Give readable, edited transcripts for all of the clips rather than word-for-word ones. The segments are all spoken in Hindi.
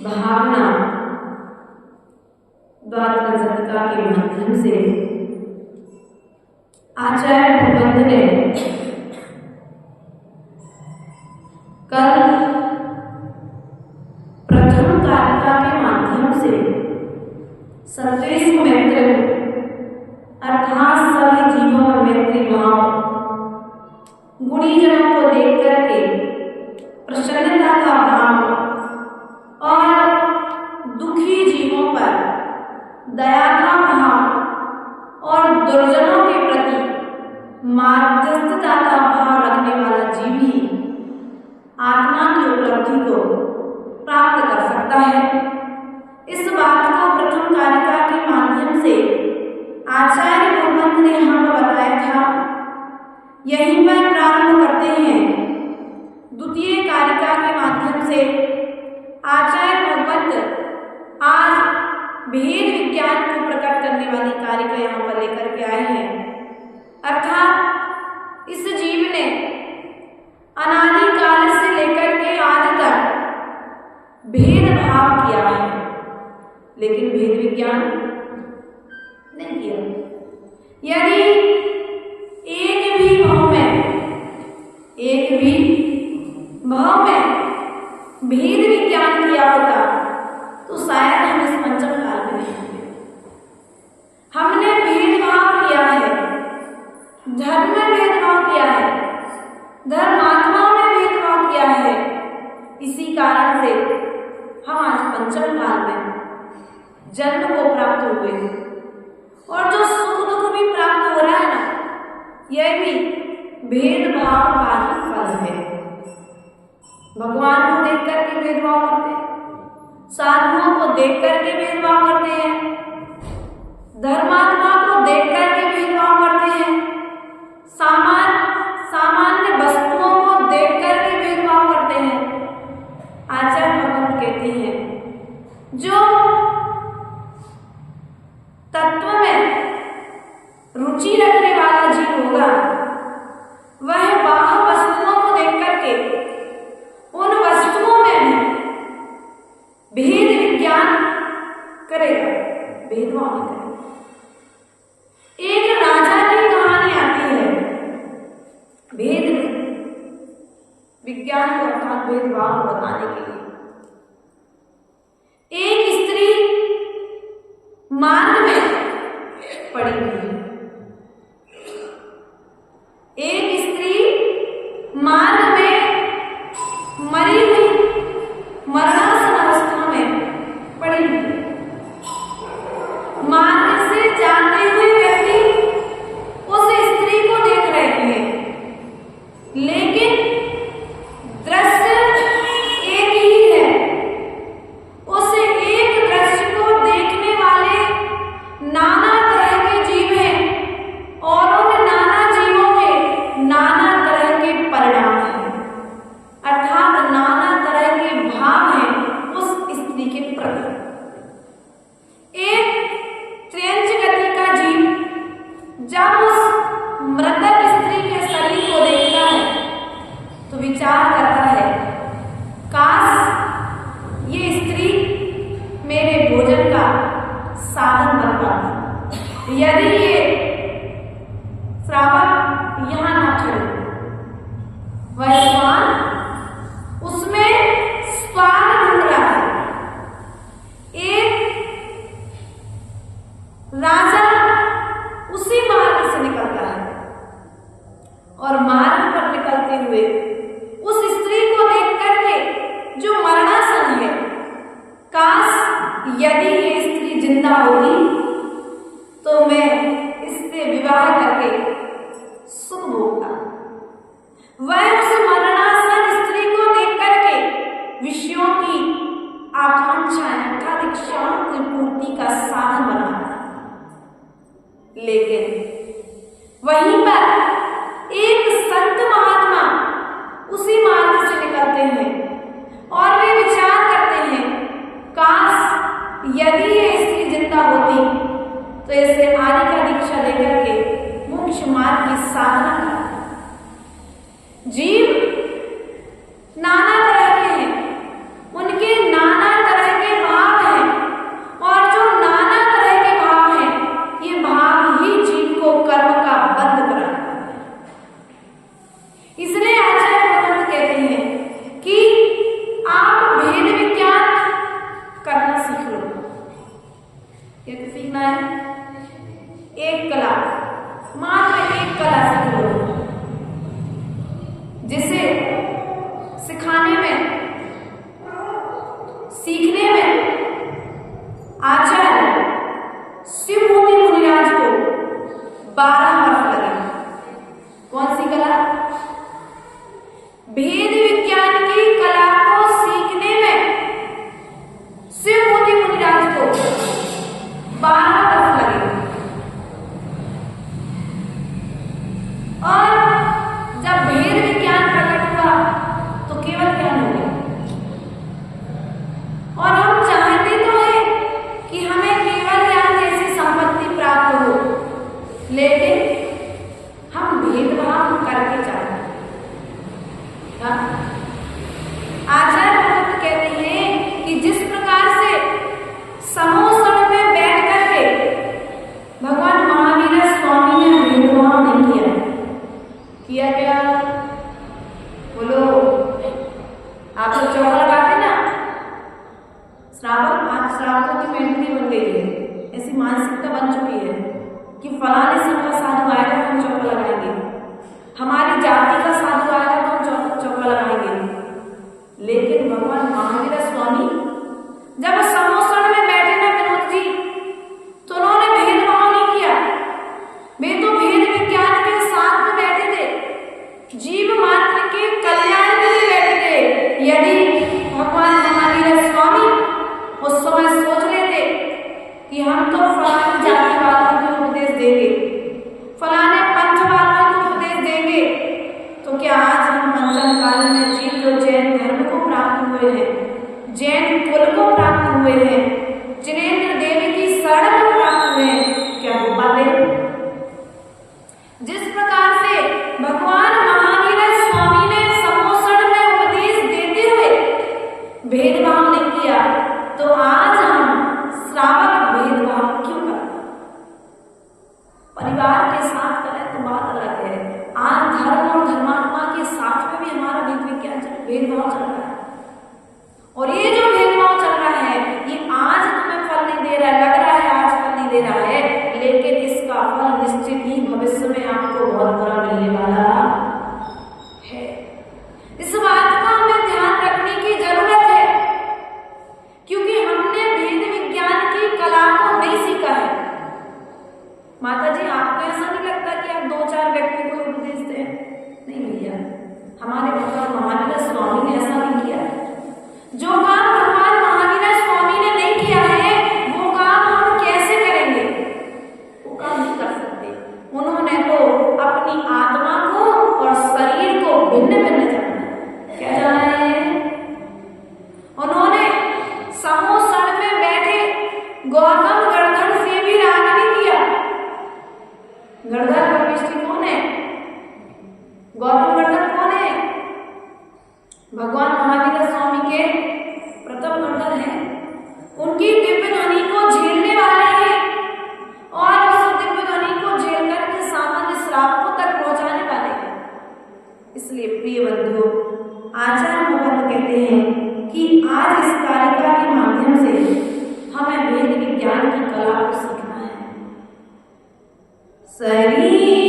भावना द्वारका के माध्यम से आचार्य भगवंत ने कल प्रथम कारिका के माध्यम से सत्वेषु मैत्री अर्थात सभी जीवों में मैत्री भाव, गुणीजनों को देख करके प्रसन्नता का भाव और दुखी जीवों पर दया का भाव और दुर्जनों के प्रति माध्यस्थता का भाव रखने वाला जीव ही आत्मा की उपलब्धि को प्राप्त कर सकता है। इस बात को प्रथम कारिका के माध्यम से आचार्य भगवंत ने हमें बताया था। यहीं पर प्रारंभ करते हैं द्वितीय कारिका के माध्यम से आचार्य भगवंत आज भेद विज्ञान को प्रकट करने वाली कारिका यहाँ पर लेकर के आए हैं। अर्थात इस जीव ने अनादिकाल से लेकर के आज तक भेदभाव किया है, लेकिन भेद विज्ञान नहीं किया। यदि यह भी भेदभाव का ही फल है। भगवान को देख करके भेदभाव करते हैं, साधुओं को देख करके भेदभाव करते हैं, धर्मात्मा को देख करके भेदभाव करते हैं, सामान्य वस्तुओं को देख करके भेदभाव करते हैं। आचार्य भगवान कहते हैं जो तत्व में रुचि रखने वाला जीव होगा वह बाह्य वस्तुओं को देख करके उन वस्तुओं में भी भेद विज्ञान करेगा, भेदभाव नहीं करेगा। एक राजा की कहानी आती है भेद विज्ञान को अर्थात भेदभाव को बताने के लिए। एक स्त्री मार्ग में पड़ी हुई है, एक स्त्री मार्ग में मरी हुई मरणासन अवस्था में पड़ी हुई है। मार्ग से जाते हुए व्यक्ति उस स्त्री को देख रहे हैं, लेकिन दृश्य एक ही है। उस एक दृश्य को देखने वाले नाना तरह के जीव हैं और उन नाना जीवों के नाना तरह के परिणाम हैं, अर्थात नाना तरह के भाव हैं उस स्त्री के प्रति। एक त्र्यंच गति का जीव जब उस मृतक स्त्री के शरीर को देखता है तो विचार करता है काश ये स्त्री मेरे भोजन का साधन बन पाती, यदि ये श्रावक यहां न खड़े। वह स्वान उसमें स्वाद ढूंढ रहा है। एक राजा उसी मार्ग से निकलता है और मार्ग पर निकलते हुए उस स्त्री को देख करके जो मरणासन है, काश यदि ये स्त्री जिंदा होगी तो मैं इससे विवाह करके सुख भोगता। वह उस मरणासन स्त्री को देख करके विषयों की आकांक्षाएं अर्थात इच्छाओं की पूर्ति का साधन बनाता है। लेकिन वहीं पर एक संत महात्मा उसी मार्ग से निकलते हैं और वे विचार करते हैं काश यदि ये स्त्री जिंदा होती तो इसे आदि का दीक्षा लेकर के मोक्ष मार्ग की साधना करती। जीव नाना तरह के हैं, उनके नाना तरह के भाव हैं और जो नाना तरह के भाव हैं ये भाव ही जीव को कर्म का बंध कराता है। इसलिए आचार्य भगवान कहते हैं कि आप भेद विज्ञान करना सीख लो। क्या सीखना है? एक कला, मात्र एक कला सीख लो, जिसे सिखाने में सीखने में आचार्य शिवमूर्ति मुनिराज को 12 वर्ष लगे। कौन सी कला? भेद विज्ञान की कला को सीखने में शिवमूर्ति मुनिराज को 12 वर्ष लगे। और जब भेद विज्ञान प्रकट हुआ तो केवल ज्ञान हो गया। और हम चाहते तो हैं कि हमें केवल ज्ञान जैसी संपत्ति प्राप्त हो, लेकिन हम भेदभाव करके चाहते हैं। आचार्य भगवत कहते हैं कि जिस प्रकार से समोसण में बैठ करके भगवान महावीर स्वामी ने भेदभाव नहीं किया क्या? बोलो, आप तो चौक लगाते ना, श्रावक आज श्रावकों की मेंटली बन गई है, ऐसी मानसिकता बन चुकी है कि फलाने संघ का साधु आएगा तो हम चौका लगाएंगे, हमारी जाति का साधु आएगा तो हम चौका लगाएंगे। लेकिन भगवान महावीर स्वामी जब समोसण में बैठे ना विनोद जी, तो उन्होंने भेदभाव नहीं किया। वे तो भेद विज्ञान के साथ भेदभाव चल रहा है। और ये जो भेदभाव चल रहा है ये आज तुम्हें फल नहीं दे रहा है, लग रहा है आज फल नहीं दे रहा है, लेकिन इसका फल निश्चित ही भविष्य में आपको बहुत बड़ा मिलने वाला है। इस बात का हमें ध्यान रखने की जरूरत है, क्योंकि हमने भेद विज्ञान की कला को नहीं सीखा है। माता जी, आपको ऐसा नहीं लगता कि आप 2-4 व्यक्ति को उपदेश दें? नहीं भैया, हमारे भगवान महावीर स्वामी ने ऐसा नहीं किया। जो काम भगवान महावीर स्वामी ने नहीं किया है वो काम हम कैसे करेंगे? वो काम नहीं कर सकते। उन्होंने तो अपनी आत्मा को और शरीर को भिन्न भिन्न जाना। क्या जाना है? उन्होंने समोसण में बैठे गौतम गणधर से भी राग नहीं किया। गणधर परमेश्वरी कौन है? गौतम गणधर कौन है? भगवान महावीर स्वामी के प्रथम गणधर हैं। उनकी दिव्य ध्वनि को झेलने वाले हैं और उस दिव्य ध्वनि को झेल करके सामान्य श्रावकों तक पहुंचाने वाले हैं। इसलिए प्रिय बंधुओं, आचार्य मोहन कहते हैं कि आज इस कारिका के माध्यम से हमें वेद विज्ञान की कला को सीखना है। शरीर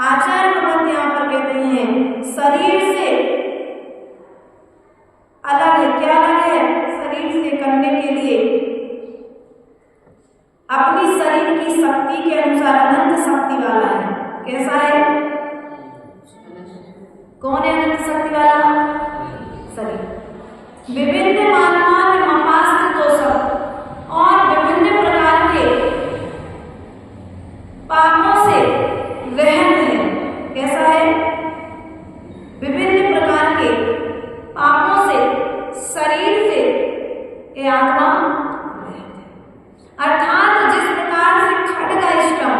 आचार्य भगवत यहाँ पर कहते हैं शरीर से अलग है। क्या अलग है? शरीर से करने के लिए अपनी शरीर की शक्ति के अनुसार अनंत शक्ति वाला है। कैसा है? कौन है अनंत शक्ति वाला? शरीर। विभिन्न मानवान मपास्त्र दोषम और विभिन्न प्रकार के पापों से रहित है। कैसा है? विभिन्न प्रकार के पापों से शरीर से ये आत्मा अर्थात जिस प्रकार से खड्गाष्टम,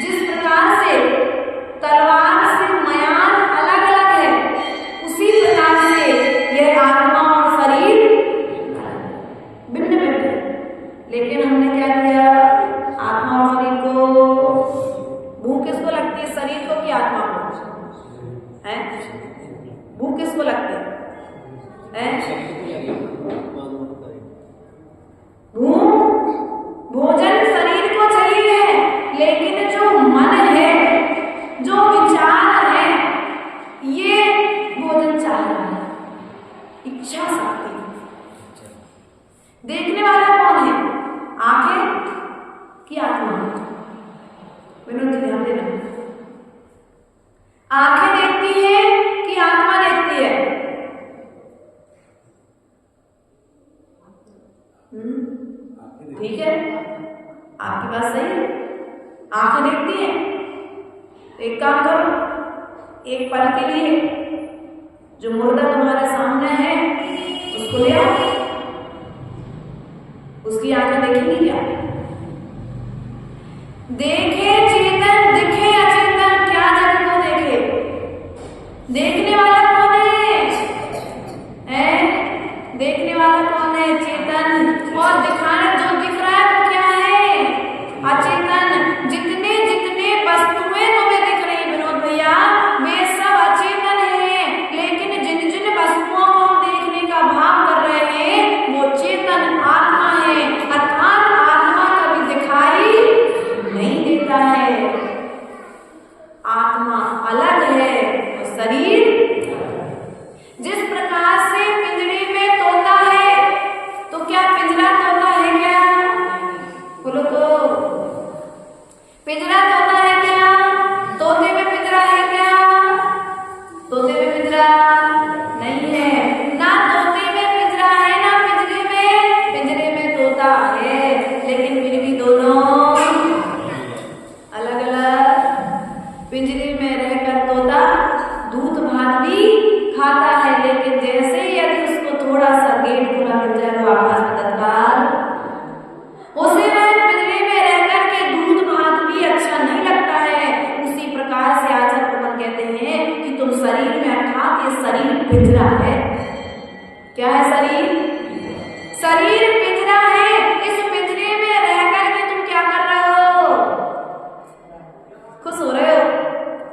जिस प्रकार से तलवार से मयान अलग अलग है, उसी प्रकार से यह आत्मा और शरीर भिन्न भिन्न है। लेकिन हमने क्या किया? आत्मा और शरीर को, भूख किसको लगती है? शरीर को कि आत्मा को? है? भूख किसको लगती है? भोजन शरीर को चाहिए है, लेकिन जो मन है, जो विचार है, ये भोजन चाह रहा है। इच्छा शक्ति। देखने वाला कौन है? आंखें कि आत्मा? विनोद जी ध्यान देना। आंखें देखती है कि आत्मा देखती है? ठीक है, आपकी बात सही है। आंखें देखती है तो एक काम करो, एक पल के लिए जो मुर्दा तुम्हारे सामने है उसको ले आओ। उसकी आंखें देखेंगी क्या? देखे चेतन, दिखे अचेतन, क्या जगत को देखे? देखने वाला कौन है? देखने वाला कौन है? चेतन। और दिखाना जो दिख रहा है वो क्या है? अचेतन। जितने जितने वस्तुएं तुम्हें दिख रही विनोद भैया, वे सब अचेतन हैं, लेकिन जिन जिन वस्तुओं को हम देखने का भाव कर रहे हैं वो चेतन आत्मा है। अर्थात आत्मा कभी दिखाई नहीं देता है। आत्मा अलग है और शरीर। जिस प्रकार से पिंजरे में तोता है, तो क्या पिंजरा तोता है क्या? बोलो तो। पिंजरा तोता है क्या? तोते में पिंजरा है क्या? तोते में पिंजरा नहीं है। ना तोते में पिंजरा है ना पिंजरे में। पिंजरे में तोता है, लेकिन फिर भी दोनों अलग अलग। पिंजरे में रहकर तोता दूध भात भी खाता है, लेकिन जैसे ही यदि उसको थोड़ा सा गेट खुला मिल जाए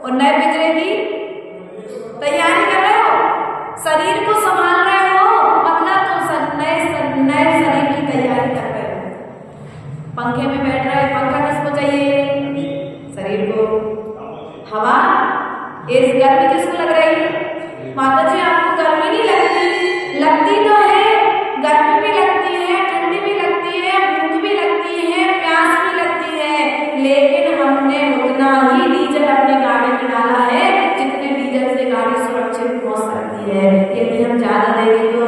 और नए पिंजरे की तैयारी कर रहे हो, शरीर को संभाल रहे हो, मतलब तो नए शरीर की तैयारी कर रहे हो। पंखे में बैठ रहे हो, पंखा किसको चाहिए? शरीर को। हवा, इस गर्मी किसको लग रही है? माता जी आपको गर्मी नहीं लगती? लगती तो है, गर्मी भी लगती है, ठंडी भी लगती है, भूख भी लगती है, प्यास भी लगती है, लेकिन हमने उतना ही डीजल अपनी गाड़ी में डाला है जितने डीजल से गाड़ी सुरक्षित पहुंच सकती है। यदि हम ज्यादा देंगे तो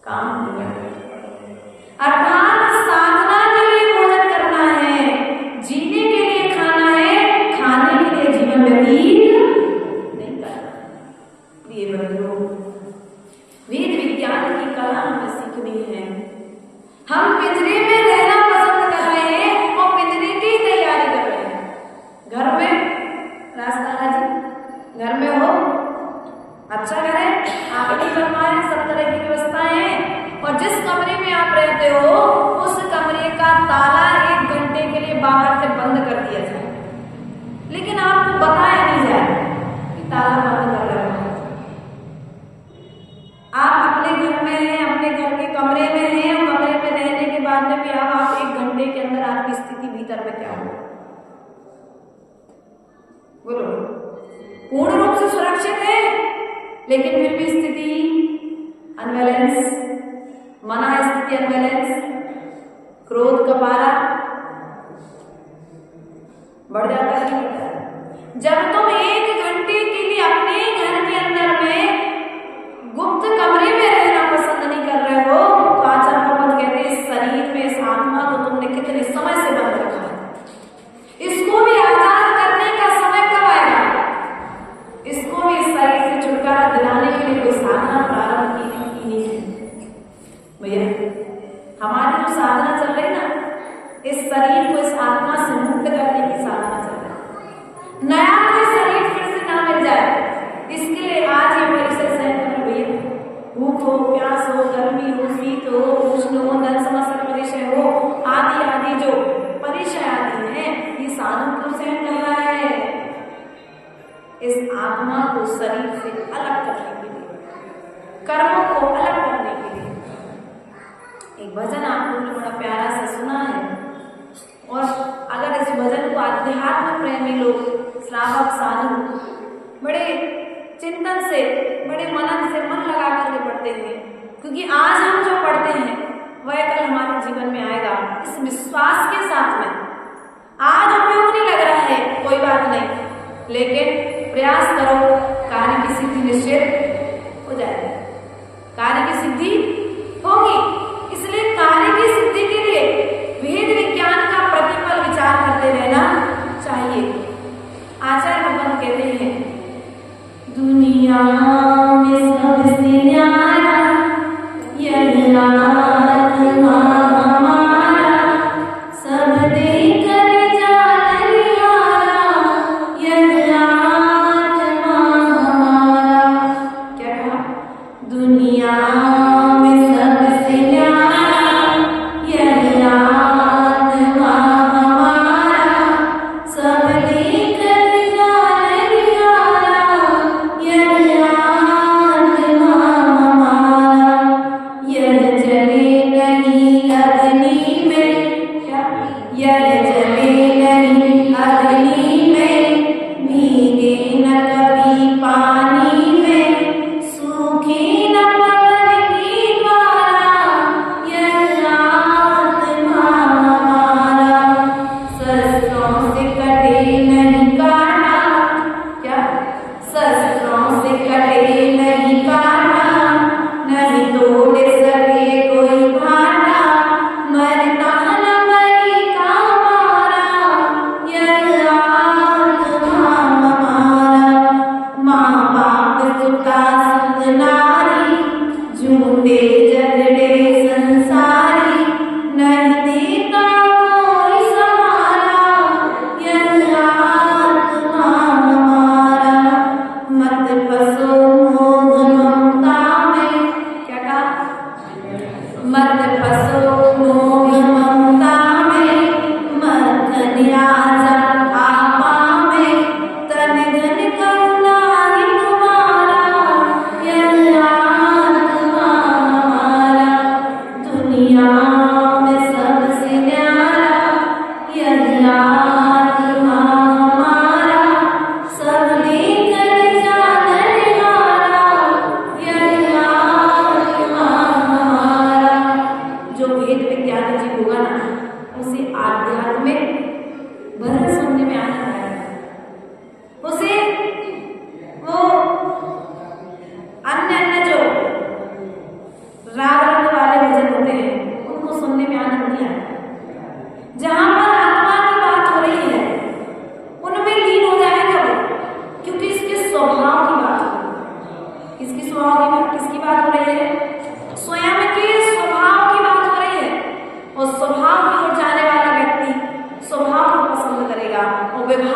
काम नहीं करेगा। अर्थात साधना के लिए भोजन करना है, जीने के लिए खाना है, खाने के लिए जीवन व्यतीत नहीं करना। प्रिय बंधुओं, वेद विज्ञान की कला हमें सीखनी है। हम पिंजरे में रहना पसंद कर रहे हैं और पिंजरे की तैयारी कर रहे हैं। घर में रास्ता जी घर में हो, अच्छा घर है, आप नहीं बनवाए, सब तरह की व्यवस्थाएं हैं, और जिस कमरे में आप रहते हो उस कमरे का ताला 1 घंटे के लिए बाहर से बंद कर दिया जाए, लेकिन आपको बताया नहीं जाए कि ताला बंद कर रहा है। आप अपने घर में हैं, अपने घर के कमरे में हैं, और कमरे में रहने के बाद में भी आप 1 घंटे के अंदर आपकी स्थिति भीतर में क्या हो, बोलो? पूर्ण रूप से सुरक्षित है, लेकिन फिर भी स्थिति अनबैलेंस, मना स्थिति अनबैलेंस, क्रोध का पारा बढ़ जाता है। जब तुम 1 घंटे के लिए अपने घर के अंदर में गुप्त कमरे में रहना पसंद नहीं कर रहे हो, तो आचार्य प्रबोध कहते हैं इस शरीर में, इस आत्मा को तुमने कितने समय से बंद रखा है, इसको भी आजाद करने का समय कब आएगा? इसको भी इस शरीर से छुटकारा दिलाने के लिए कोई साधना प्रारंभ की नहीं है भैया। हमारी जो साधना चल रही ना, इस शरीर को इस आत्मा से मुक्त करने की साधना चल रही है। नया कोई शरीर फिर से ना मिल जाए, इसके लिए आज ये परिसर सहन करना भैया। भूख हो, प्यास हो, गर्मी हो, शीत हो, उष्ण हो, धन समस्या परिचय हो, आदि आदि जो परिचय आदि है, ये साधु को सहन करना है। इस आत्मा को शरीर से अलग करने के लिए, कर्मों को अलग करने के लिए एक भजन आपको बड़ा प्यारा सा सुना है, और अगर इस भजन को अध्यात्म प्रेमी लोग, श्रावक साधु बड़े चिंतन से, बड़े मनन से मन लगा करके पढ़ते हैं, क्योंकि आज हम जो पढ़ते हैं वह कल हमारे जीवन में आएगा, इस विश्वास के साथ में। आज उपयोग नहीं लग रहा है, कोई बात नहीं, लेकिन प्रयास करो, कार्य की सिद्धि निश्चित हो जाएगी, कार्य की सिद्धि होगी। इसलिए कार्य की सिद्धि के लिए वेद विज्ञान का प्रतिपल विचार करते रहना चाहिए। आचार्य भगवान कहते हैं, दुनिया में सबसे न्यारा यही आत्मा हमारा, सब देकर जान निहारा यही आत्मा हमारा। क्या कहा? दुनिया में सबसे न्यारा यही आत्मा हमारा, सब देकर जान निहारा यही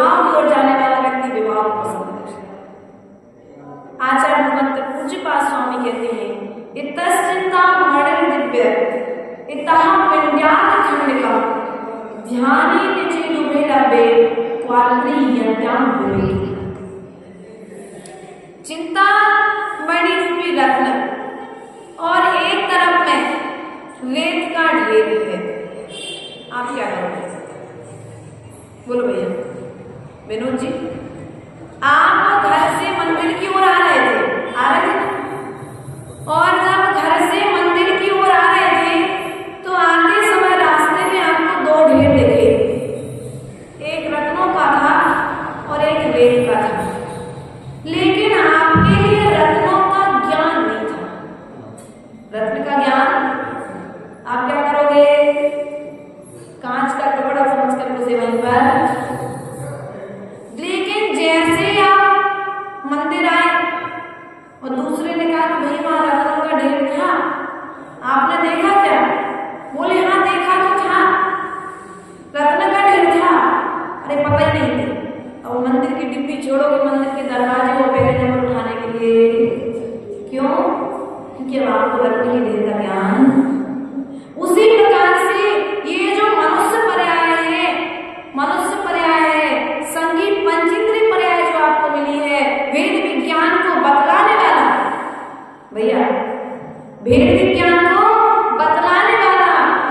विवाह की ओर जाने वाला व्यक्ति विवाह को पसंद करता है। आचार्य भगवंत पूज्यपाद स्वामी कहते हैं इतश्चिंता मणिर् दिव्य इतः विन्यात खंडिकम् ध्यानेन चेदुभे लभे क्वाल्प्रियन्त्यां विवेकी। चिंता मणि रूपी रत्न और एक तरफ में रेत का ढेर है, आप क्या करोगे? बोलो भैया। विनोद जी, आप घर से मंदिर की ओर आ रहे थे, और जब घर से मंदिर की ओर आ रहे थे तो आते समय रास्ते में आपको दो ढेर दिखे, एक रत्नों का था और एक रेत का था, लेकिन आपके लिए रत्नों का ज्ञान नहीं था। रत्न का ज्ञान आप क्या करोगे? कांच का टुकड़ा समझकर उसे वहीं पर, लेकिन जैसे आप मंदिर आए और दूसरे ने कहा कि भाई वहां रत्नों का ढेर था, आपने देखा क्या? बोले हाँ देखा तो था, रत्न का ढेर था। अरे पता ही नहीं था। अब मंदिर की डिब्बी छोड़ोगे मंदिर के दरवाजे को पहले नंबर उठाने के लिए, क्यों? क्योंकि अब आपको रत्न के ढेर का ज्ञान। उसी प्रकार से ये जो मनुष्य पर्याय है, मनुष्य पर्याय है, संगीत पंचेंद्रिय पर्याय जो आपको मिली है, वेद विज्ञान को बतलाने वाला भैया, वेद विज्ञान को बतलाने वाला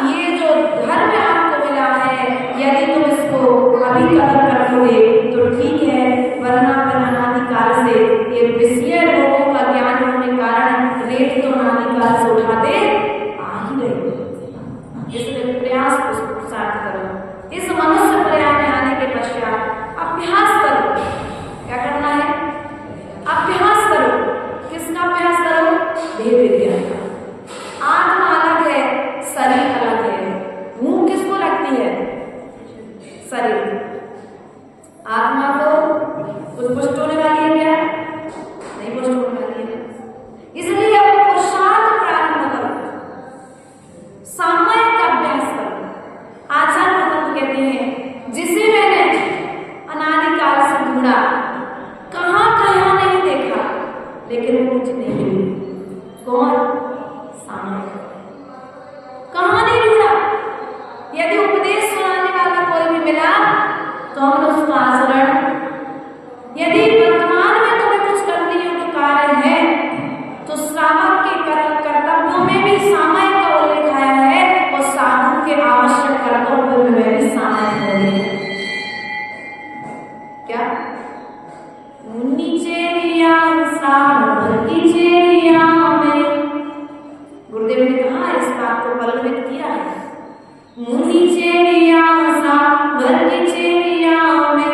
ये जो धर्म आपको मिला है, यदि तुम इसको अभी कदर कर लोगे तो ठीक है, वरना फिर अनादिकाल से ये विषय लोगों का ज्ञान होने के कारण रेत तो अनादिकाल से उठाते आ ही रहे। इसलिए प्रयास को साथ करो। इस मनुष्य पर्याय में आने के पश्चात अभ्यास करो। क्या करना है? अभ्यास करो। किसका अभ्यास करो? वेद विज्ञान का। आत्मा अलग है, शरीर अलग है। भूख किसको लगती है? शरीर। आत्मा को कुछ पुष्ट होने वाली है क्या? नहीं पुष्ट होने वाली है। इसलिए अब पुरुषार्थ प्रारंभ करो, सामयिक अभ्यास करो। आचार्य भगवंत कहते हैं जिसे मैंने अनादिकाल से ढूंढा, कहाँ नहीं देखा, लेकिन वो मुझे नहीं मिली। कौन? सामयिक। कहाँ नहीं ढूंढा? यदि उपदेश सुनाने वाला कोई भी मिला तो हमने उसका आचरण, यदि वर्तमान में तुम्हें कुछ करने योग्य कार्य है तो श्रावक के कर्तव्यों में भी सामयिक का उल्लेख आया है और साधु के आवश्यक कर्तव्यों में भी सामयिक है। क्या? मुनि चेरिया श्रावक की चेरिया में, गुरुदेव ने कहा इस बात को पल्लवित किया है। मुनि चेरिया श्रावक की चेरिया में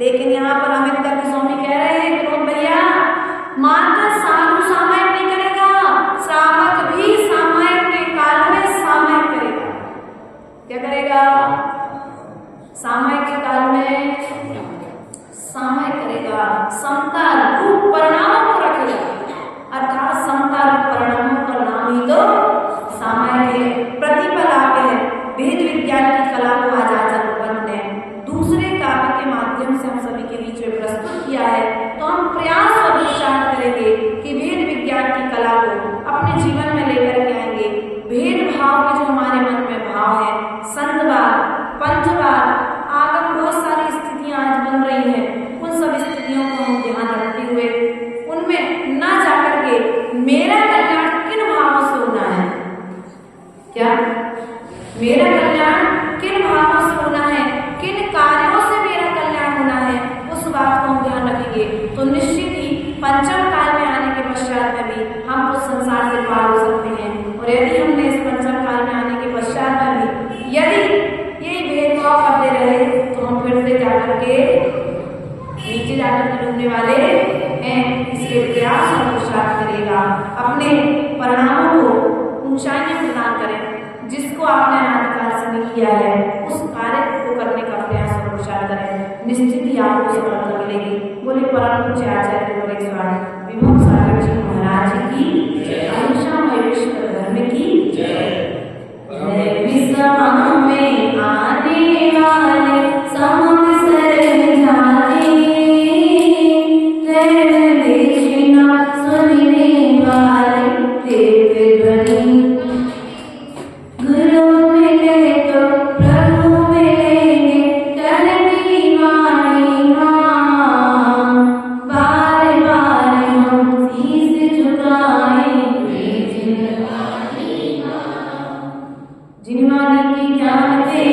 लेकिन यहाँ पर अमित स्वामी कह रहे हैं विनोद भैया, मात्र साधु सामयिक नहीं करेगा, श्रावक भी सामयिक के काल में सामयिक करेगा। क्या करेगा? सामयिक के काल में सामयिक करेगा, समता रूप परिणामों को रखेगा। अर्थात समता रूप परिणामों का नाम ही तो सामयिक है। प्रतिपल आप है। वेद विज्ञान की कला को आज आचार्य भगवंत ने दूसरे काव्य के माध्यम से हम सभी के बीच में प्रस्तुत किया है, तो हम प्रयास और पुरुषार्थ करेंगे कि वेद विज्ञान की कला को अपने जीवन में लेकर के आएंगे। भेदभाव के जो हमारे मन में भाव है, संतवाद, पंचवाद, आगम, बहुत सारी स्थितियां आज बन रही हैं, उन सब स्थितियों को हम ध्यान रखते हुए उनमें न जाकर के मेरा कल्याण किन भावों से होना है, क्या मेरा कल्याण किन भावों से होना है, किन कार्यों से मेरा कल्याण होना है, उस बात को हम ध्यान रखेंगे तो निश्चित ही पंचम काल में आने के पश्चात में भी हम उस संसार से पार हो सकते हैं। और यदि हमने इस पंचम काल में आने के पश्चात में भी यदि यही भेदभाव करते रहे तो हम फिर से जाकर के नीचे जाकर के डूबने वाले हैं। इसलिए प्रयास और पुरुषार्थ करेगा, अपने परिणामों को किया है उस कार्य को करने का प्रयास और प्रचार करें, निश्चित ही आपको सफलता मिलेगी। बोले परम पूज्य आचार्य विभव सागर जी महाराज की हमेशा विश्व धर्म की जय। विश्राम में आने वाले समवसर जाने, कृष्ण सुनने वाले दिव्य ध्वनि, गुरु मिले तो प्रभु मिलेंगे करनी वाणी मां, बार बार हम शीश झुकाएंगे जिनवाणी की ज्ञान से